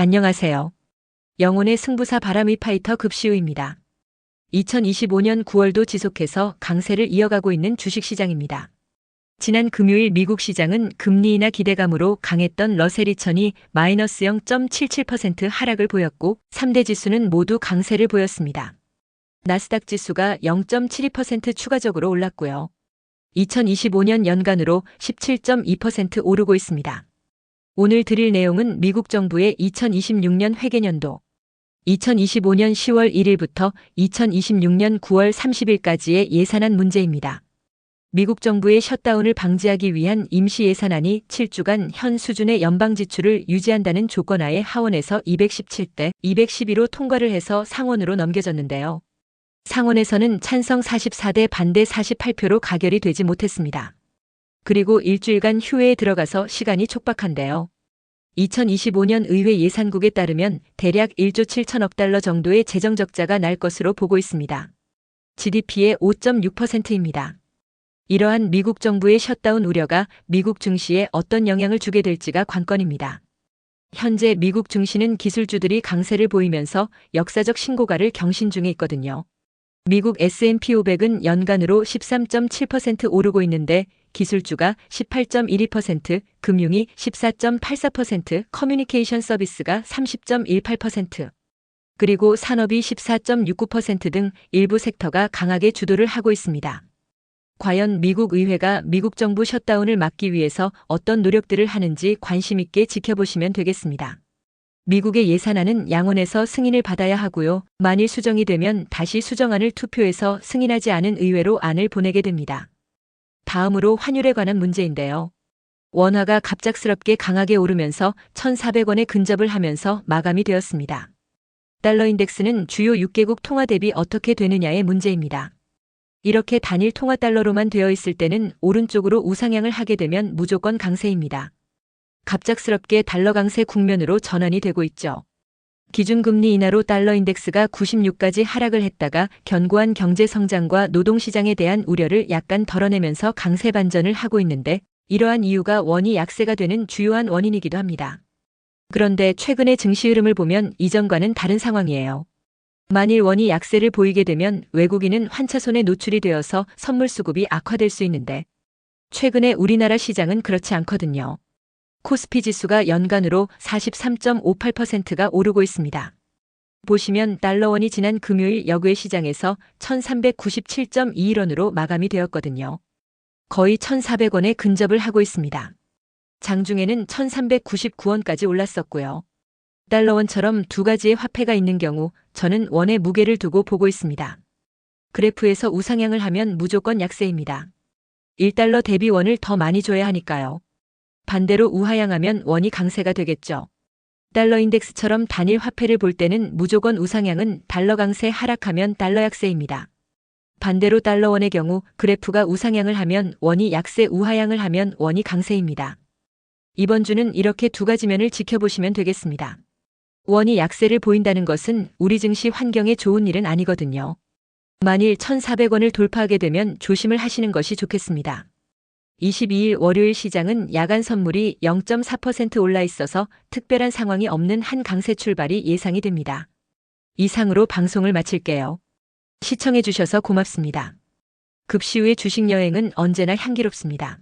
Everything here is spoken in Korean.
안녕하세요. 영혼의 승부사 바람의 파이터 급시우입니다. 2025년 9월도 지속해서 강세를 이어가고 있는 주식시장입니다. 지난 금요일 미국 시장은 금리 인하 기대감으로 강했던 러셀 2000이 마이너스 0.77% 하락을 보였고 3대 지수는 모두 강세를 보였습니다. 나스닥 지수가 0.72% 추가적으로 올랐고요. 2025년 연간으로 17.2% 오르고 있습니다. 오늘 드릴 내용은 미국 정부의 2026년 회계연도 2025년 10월 1일부터 2026년 9월 30일까지의 예산안 문제입니다. 미국 정부의 셧다운을 방지하기 위한 임시 예산안이 7주간 현 수준의 연방 지출을 유지한다는 조건하에 하원에서 217대 212로 통과를 해서 상원으로 넘겨졌는데요. 상원에서는 찬성 44대 반대 48표로 가결이 되지 못했습니다. 그리고 일주일간 휴회에 들어가서 시간이 촉박한데요. 2025년 의회 예산국에 따르면 대략 1조 7천억 달러 정도의 재정 적자가 날 것으로 보고 있습니다. GDP의 5.6%입니다. 이러한 미국 정부의 셧다운 우려가 미국 증시에 어떤 영향을 주게 될지가 관건입니다. 현재 미국 증시는 기술주들이 강세를 보이면서 역사적 신고가를 경신 중에 있거든요. 미국 S&P 500은 연간으로 13.7% 오르고 있는데 기술주가 18.12%, 금융이 14.84%, 커뮤니케이션 서비스가 30.18%, 그리고 산업이 14.69% 등 일부 섹터가 강하게 주도를 하고 있습니다. 과연 미국 의회가 미국 정부 셧다운을 막기 위해서 어떤 노력들을 하는지 관심 있게 지켜보시면 되겠습니다. 미국의 예산안은 양원에서 승인을 받아야 하고요. 만일 수정이 되면 다시 수정안을 투표해서 승인하지 않은 의회로 안을 보내게 됩니다. 다음으로 환율에 관한 문제인데요. 원화가 갑작스럽게 강하게 오르면서 1,400원에 근접을 하면서 마감이 되었습니다. 달러 인덱스는 주요 6개국 통화 대비 어떻게 되느냐의 문제입니다. 이렇게 단일 통화 달러로만 되어 있을 때는 오른쪽으로 우상향을 하게 되면 무조건 강세입니다. 갑작스럽게 달러 강세 국면으로 전환이 되고 있죠. 기준금리 인하로 달러 인덱스가 96까지 하락을 했다가 견고한 경제 성장과 노동시장에 대한 우려를 약간 덜어내면서 강세 반전을 하고 있는데 이러한 이유가 원이 약세가 되는 주요한 원인이기도 합니다. 그런데 최근의 증시 흐름을 보면 이전과는 다른 상황이에요. 만일 원이 약세를 보이게 되면 외국인은 환차손에 노출이 되어서 선물 수급이 악화될 수 있는데 최근에 우리나라 시장은 그렇지 않거든요. 코스피 지수가 연간으로 43.58%가 오르고 있습니다. 보시면 달러원이 지난 금요일 역외 시장에서 1397.21원으로 마감이 되었거든요. 거의 1400원에 근접을 하고 있습니다. 장중에는 1399원까지 올랐었고요. 달러원처럼 두 가지의 화폐가 있는 경우 저는 원의 무게를 두고 보고 있습니다. 그래프에서 우상향을 하면 무조건 약세입니다. 1달러 대비 원을 더 많이 줘야 하니까요. 반대로 우하향하면 원이 강세가 되겠죠. 달러 인덱스처럼 단일 화폐를 볼 때는 무조건 우상향은 달러 강세 하락하면 달러 약세입니다. 반대로 달러원의 경우 그래프가 우상향을 하면 원이 약세 우하향을 하면 원이 강세입니다. 이번 주는 이렇게 두 가지 면을 지켜보시면 되겠습니다. 원이 약세를 보인다는 것은 우리 증시 환경에 좋은 일은 아니거든요. 만일 1,400원을 돌파하게 되면 조심을 하시는 것이 좋겠습니다. 22일 월요일 시장은 야간 선물이 0.4% 올라 있어서 특별한 상황이 없는 한 강세 출발이 예상이 됩니다. 이상으로 방송을 마칠게요. 시청해 주셔서 고맙습니다. 급시우의 주식 여행은 언제나 향기롭습니다.